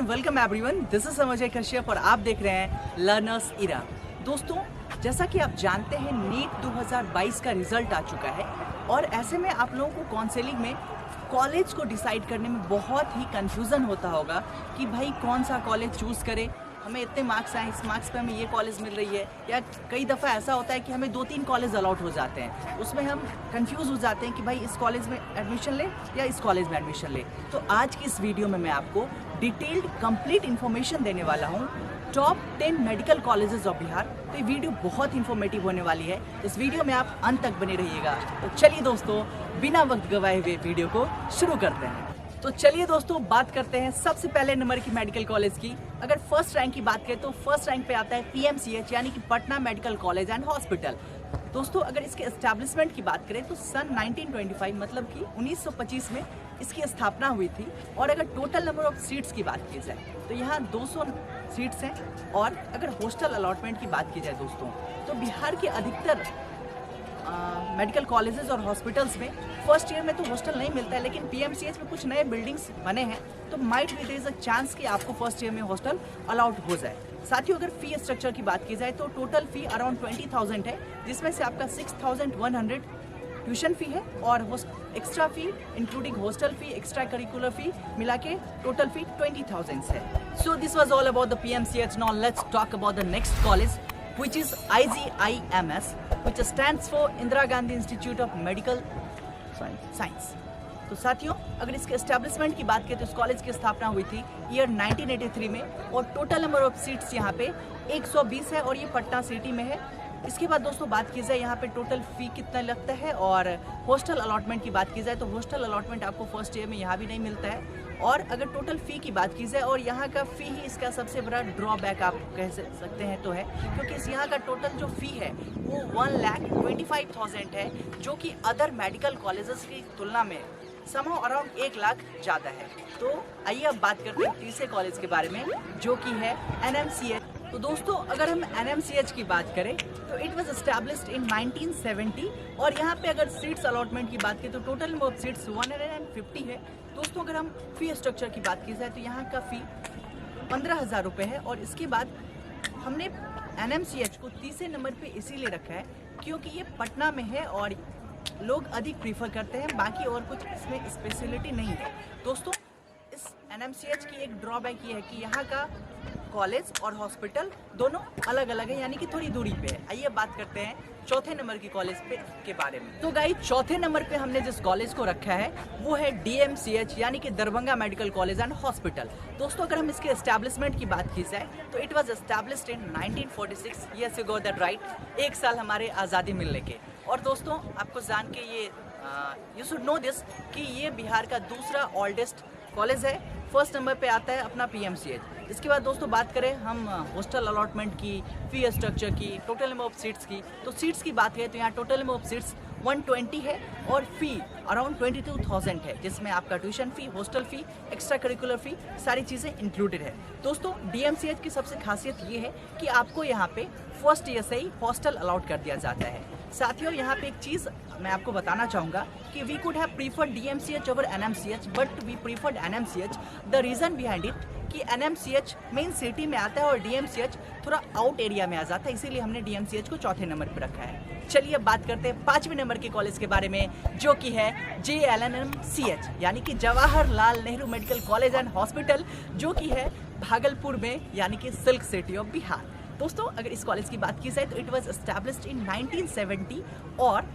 Welcome everyone, this is Ajay Kashyap और आप देख रहे हैं लर्नर्स इरा। दोस्तों, जैसा कि आप जानते हैं नीट 2022 का रिजल्ट आ चुका है और ऐसे में आप लोगों को काउंसलिंग में कॉलेज को डिसाइड करने में बहुत ही कंफ्यूजन होता होगा कि भाई कौन सा कॉलेज चूज़ करें। हमें इतने मार्क्स आए, इस मार्क्स पे हमें ये कॉलेज मिल रही है, या कई दफ़ा ऐसा होता है कि हमें 2-3 कॉलेज अलॉट हो जाते हैं, उसमें हम कंफ्यूज हो जाते हैं कि भाई इस कॉलेज में एडमिशन ले या इस कॉलेज में एडमिशन ले। तो आज की इस वीडियो में मैं आपको डिटेल्ड कंप्लीट इन्फॉर्मेशन देने वाला हूँ top 10 medical colleges of Bihar. तो ये वीडियो बहुत इन्फॉर्मेटिव होने वाली है, इस वीडियो में आप अंत तक बने रहिएगा। तो चलिए दोस्तों, बिना वक्त गवाए हुए वीडियो को शुरू करते हैं। तो चलिए दोस्तों, बात करते हैं सबसे पहले नंबर की मेडिकल कॉलेज की। अगर फर्स्ट रैंक की बात करें तो फर्स्ट रैंक पे आता है PMCH यानी कि Patna medical college and hospital. दोस्तों, अगर इसके एस्टैब्लिशमेंट की बात करें तो सन 1925 मतलब कि 1925 में इसकी स्थापना हुई थी। और अगर टोटल नंबर ऑफ सीट्स की बात की जाए तो यहाँ 200 सीट्स हैं। और अगर हॉस्टल अलॉटमेंट की बात की जाए दोस्तों, तो बिहार के अधिकतर मेडिकल कॉलेजेस और हॉस्पिटल्स में फर्स्ट ईयर में तो हॉस्टल नहीं मिलता है, लेकिन PMCH में कुछ नए बिल्डिंग्स बने हैं तो might be there is a chance कि आपको फर्स्ट ईयर में हॉस्टल अलाउड हो जाए। साथ ही अगर फी स्ट्रक्चर की बात की जाए तो टोटल फी अराउंड 20,000 है, जिसमें से आपका 6,100 ट्यूशन फी है और extra fee including hostel fee, extra curricular fee मिला के टोटल फी 20,000 है। So this was all about the PMCH। Now let's talk about the next college which is IGIMS, which stands for Indira Gandhi institute of medical science. तो साथियों, अगर इसके establishment की बात करें तो इस कॉलेज की स्थापना हुई थी ईयर 1983 में और टोटल नंबर ऑफ सीट्स यहाँ पे 120 है और ये पटना सिटी में है। इसके बाद दोस्तों बात की जाए यहाँ पे टोटल फी कितना लगता है और हॉस्टल अलॉटमेंट की बात की जाए तो हॉस्टल अलॉटमेंट आपको फर्स्ट ईयर में यहाँ भी नहीं मिलता है। और अगर टोटल फ़ी की बात की जाए और यहाँ का फ़ी ही इसका सबसे बड़ा ड्रॉबैक आप कह सकते हैं तो है, क्योंकि इस यहाँ का टोटल जो फ़ी है वो 1,25,000 है, जो कि अदर मेडिकल कॉलेजेस की तुलना में समहाउ अराउंड 1 लाख ज़्यादा है। तो आइए अब बात करते हैं तीसरे कॉलेज के बारे में, जो कि है NMCH। तो दोस्तों, अगर हम NMCH की बात करें तो इट वॉज एस्टैब्लिश्ड इन 1970 और यहाँ पे अगर सीट्स अलॉटमेंट की बात करें तो टोटल नंबर ऑफ सीट्स 150 है। दोस्तों, अगर हम फी स्ट्रक्चर की बात की जाए तो यहाँ का फ़ी 15,000 रुपये है। और इसके बाद हमने NMCH को तीसरे नंबर पे इसीलिए रखा है क्योंकि ये पटना में है और लोग अधिक प्रीफर करते हैं, बाकी और कुछ इसमें स्पेशलिटी नहीं है। दोस्तों, इस NMCH की एक ड्रॉबैक ये है कि यहाँ का कॉलेज और हॉस्पिटल दोनों अलग अलग है, यानी कि थोड़ी दूरी पे है। आइए बात करते हैं चौथे नंबर की कॉलेज के बारे में। तो गाइस, चौथे नंबर पे हमने जिस कॉलेज को रखा है वो है DMCH यानी कि Darbhanga medical college and hospital. दोस्तों, अगर हम इसके एस्टैब्लिशमेंट की बात की जाए तो it was established in 1946। Yes, you got that right, 1 साल हमारे आज़ादी मिलने के। और दोस्तों, आपको जान के ये यू शुड नो दिस कि ये बिहार का दूसरा ओल्डेस्ट कॉलेज है। फर्स्ट नंबर पे आता है अपना PMCH। इसके बाद दोस्तों बात करें हम हॉस्टल अलॉटमेंट की, फी स्ट्रक्चर की, टोटल नंबर ऑफ सीट्स की, तो सीट्स की बात करें तो यहाँ टोटल नंबर ऑफ सीट्स 120 है और फी अराउंड 22,000 है, जिसमें आपका tuition fee, hostel fee, extra curricular fee सारी चीज़ें इंक्लूडेड है। दोस्तों, DMCH की सबसे खासियत ये है कि आपको यहाँ पे फर्स्ट ईयर से ही हॉस्टल अलाउड कर दिया जाता है। साथियों, यहाँ पे एक चीज़ मैं आपको बताना चाहूँगा कि we could have preferred DMCH over NMCH, but we preferred NMCH। The reason behind it कि NMCH मेन सिटी में आता है और DMCH थोड़ा आउट एरिया में आ जाता है, इसीलिए हमने DMCH को चौथे नंबर पर रखा है। चलिए अब बात करते हैं 5वें नंबर के कॉलेज के बारे में, जो कि है JLNMCH यानी कि Jawaharlal Nehru medical college and hospital, जो कि है भागलपुर में यानी कि सिल्क सिटी ऑफ बिहार। दोस्तों, अगर इस कॉलेज की बात की जाए तो इट वाज एस्टैब्लिश्ड इन 1970 और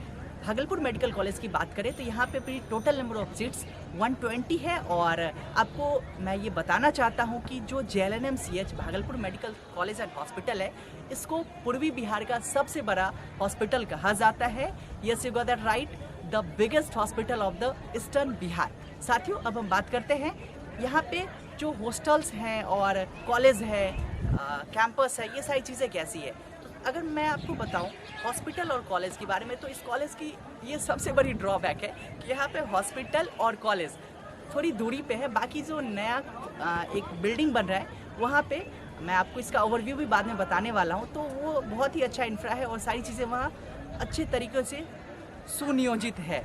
भागलपुर मेडिकल कॉलेज की बात करें तो यहाँ पे टोटल नंबर ऑफ सीट्स 120 है। और आपको मैं ये बताना चाहता हूँ कि जो JLNMCH Bhagalpur medical college and hospital है, इसको पूर्वी बिहार का सबसे बड़ा हॉस्पिटल कहा जाता है। Yes, you got that right, the biggest hospital of the eastern Bihar. साथियों, अब हम बात करते हैं यहाँ पे जो हॉस्टल्स हैं और कॉलेज है, कैंपस है, ये सारी चीज़ें कैसी है। तो अगर मैं आपको बताऊं हॉस्पिटल और कॉलेज के बारे में, तो इस कॉलेज की ये सबसे बड़ी ड्रॉबैक है कि यहाँ पे हॉस्पिटल और कॉलेज थोड़ी दूरी पे है। बाकी जो नया एक बिल्डिंग बन रहा है वहाँ पे मैं आपको इसका ओवरव्यू भी बाद में बताने वाला हूँ, तो वो बहुत ही अच्छा इंफ्रा है और सारी चीज़ें वहाँ अच्छे तरीके से सुनियोजित है।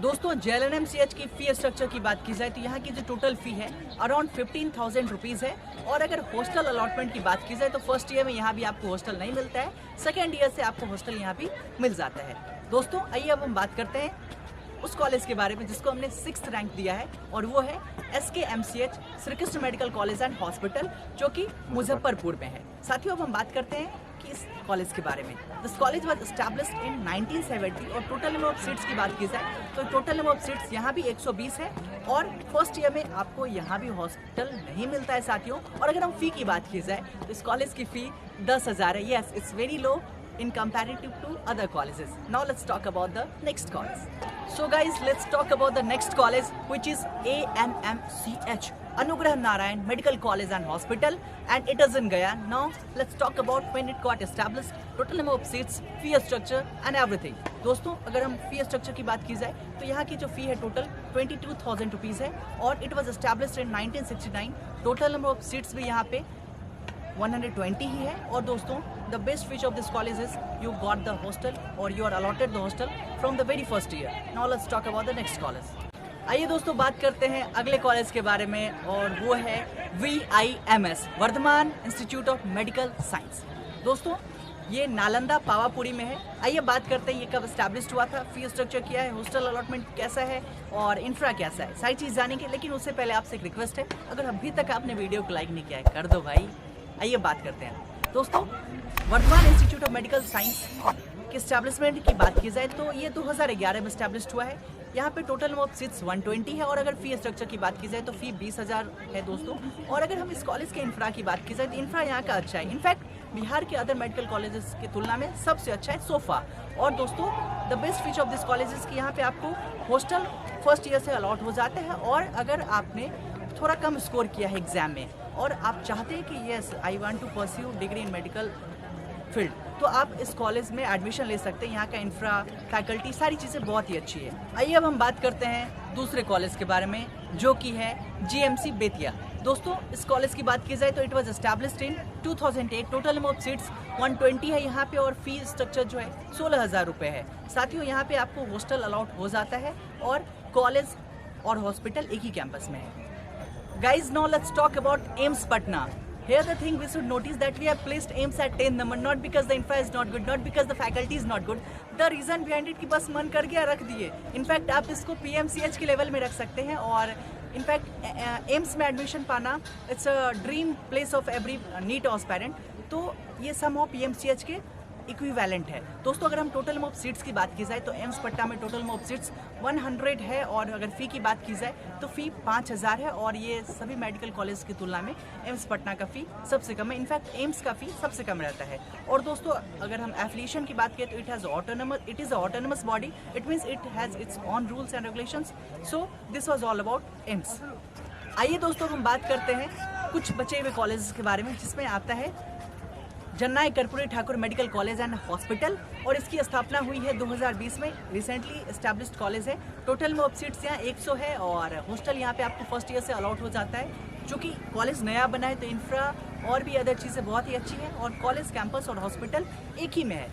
दोस्तों JLNMCH की फी स्ट्रक्चर की बात की जाए तो यहाँ की जो टोटल फी है अराउंड 15,000 रुपीज़ है। और अगर हॉस्टल अलॉटमेंट की बात की जाए तो फर्स्ट ईयर में यहाँ भी आपको हॉस्टल नहीं मिलता है, सेकेंड ईयर से आपको हॉस्टल यहाँ भी मिल जाता है। दोस्तों आइए अब हम बात करते हैं उस कॉलेज के बारे में जिसको हमने 6th रैंक दिया है, और वो है SKMCH Shri Krishna medical college and hospital, जो कि मुजफ्फरपुर में है। साथियों अब हम बात करते हैं कि इस कॉलेज के बारे में। This college was established in 1970 और टोटल नंबर ऑफ सीट्स की बात की जाए तो टोटल नंबर ऑफ सीट्स यहाँ भी 120 है। और फर्स्ट ईयर में आपको यहाँ भी हॉस्टल नहीं मिलता है साथियों। और अगर हम फी की बात की जाए तो इस कॉलेज की फी 10,000 है। Yes, it's very low in comparative to other colleges. Now let's talk about the next college. So guys, let's talk about the next college, which is ANMCH, Anugrah Narayan Medical College and Hospital, and it is in Gaya. Now let's talk about when it got established, total number of seats, fee structure and everything. दोस्तों अगर हम fee structure की बात की जाए तो यहाँ की जो फी है टोटल 22,000 रुपीज़ है और it was established in 1969। Total number of seats भी यहाँ पे 120 ही है। और दोस्तों the best feature of this college is you got the hostel और you are allotted the hostel from the very first year. Now let's talk about the next college. आइए दोस्तों बात करते हैं अगले कॉलेज के बारे में, और वो है VIMS, Vardhman institute of medical science. दोस्तों ये नालंदा पावापुरी में है। आइए बात करते हैं ये कब एस्टैब्लिश्ड हुआ था, फी स्ट्रक्चर क्या है, हॉस्टल अलॉटमेंट कैसा है और इंफ्रा कैसा है, सारी चीज़ जानेंगे। लेकिन उससे पहले आपसे एक रिक्वेस्ट है, अगर अभी तक आपने वीडियो को लाइक नहीं किया है कर दो भाई। आइए बात करते हैं दोस्तों Vardhman institute of medical science के एस्टैब्लिशमेंट की बात की जाए तो ये 2011 में एस्टैब्लिश्ड हुआ है। यहाँ पे टोटल नंबर ऑफ सीट्स 120 है और अगर फी स्ट्रक्चर की बात की जाए तो फी 20,000 है दोस्तों। और अगर हम इस कॉलेज के इंफ्रा की बात की जाए तो इंफ्रा यहाँ का अच्छा है, इनफैक्ट बिहार के अदर मेडिकल कॉलेजेस की तुलना में सबसे अच्छा है सोफा। और दोस्तों the best feature of this college is कि यहाँ पे आपको हॉस्टल फर्स्ट ईयर से अलॉट हो जाते हैं। और अगर आपने थोड़ा कम स्कोर किया है एग्जाम में और आप चाहते हैं कि yes I want to pursue degree in medical field, तो आप इस कॉलेज में एडमिशन ले सकते हैं। यहाँ का इंफ्रा, फैकल्टी, सारी चीज़ें बहुत ही अच्छी है। आइए अब हम बात करते हैं दूसरे कॉलेज के बारे में जो कि है GMC बेतिया। दोस्तों इस कॉलेज की बात की जाए तो it was established in 2008। Total number of seats 120 है यहाँ पे और फी स्ट्रक्चर जो है 16,000 रुपये है। साथियों यहाँ पे आपको हॉस्टल अलॉट हो जाता है और कॉलेज और हॉस्पिटल एक ही कैंपस में है। Guys, now let's talk about AIIMS Patna. Here the thing we should notice that we have placed AIIMS at 10th number, not because the infra is not good, not because the faculty is not good. The reason behind it कि बस मन कर गया रख दिए। In fact आप इसको PMCH के लेवल में रख सकते हैं। और इनफैक्ट AIIMS में एडमिशन पाना it's a dream place of every NEET aspirant. तो ये सम ऑफ PMCH के इक्विवेलेंट है। दोस्तों अगर हम टोटल नंबर ऑफ सीट्स की बात की जाए तो AIIMS पटना में टोटल नंबर ऑफ सीट्स 100 है और अगर फ़ी की बात की जाए तो फ़ी 5,000 है। और ये सभी मेडिकल कॉलेज की तुलना में AIIMS पटना का फ़ी सबसे कम है। इनफैक्ट AIIMS का फ़ी सबसे कम रहता है। और दोस्तों अगर हम एफिलिएशन की बात करें तो it is autonomous body, it means it has its on rules and regulations. So this was all about AIIMS। आइए दोस्तों हम बात करते हैं कुछ बचे हुए कॉलेज के बारे में, जिसमें आता है Jannayak Karpoori Thakur medical college and hospital. और इसकी स्थापना हुई है 2020 में, रिसेंटली एस्टैब्लिश्ड कॉलेज है। टोटल नंबर ऑफ सीट्स यहाँ 100 है और हॉस्टल यहाँ पे आपको फर्स्ट ईयर से अलॉट हो जाता है। चूँकि कॉलेज नया बना है तो इंफ्रा और भी अदर चीज़ें बहुत ही अच्छी हैं और कॉलेज, कैंपस और हॉस्पिटल एक ही में है।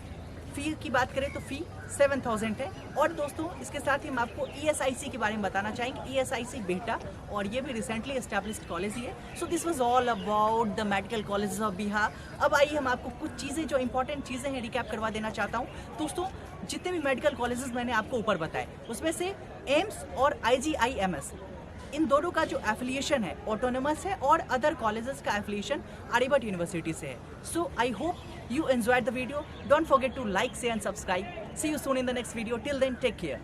फ़ी की बात करें तो फ़ी 7,000 है। और दोस्तों इसके साथ ही हम आपको ESIC के बारे में बताना चाहेंगे, ESIC बेटा, और ये भी रिसेंटली एस्टैब्लिश्ड कॉलेज ही है। So this was all about the medical colleges of Bihar. अब आइए हम आपको कुछ चीज़ें जो इंपॉर्टेंट चीज़ें हैं रिकैप करवा देना चाहता हूँ। दोस्तों जितने भी मेडिकल कॉलेजेस मैंने आपको ऊपर बताए उसमें से AIIMS और IGIMS इन दोनों का जो एफिलिएशन है ऑटोनमस है और अदर कॉलेजेस का एफिलिएशन आर्यभट्ट यूनिवर्सिटी से है। So I hope you enjoyed the video. Don't forget to like, share and subscribe. See you soon in the next video. Till then, take care.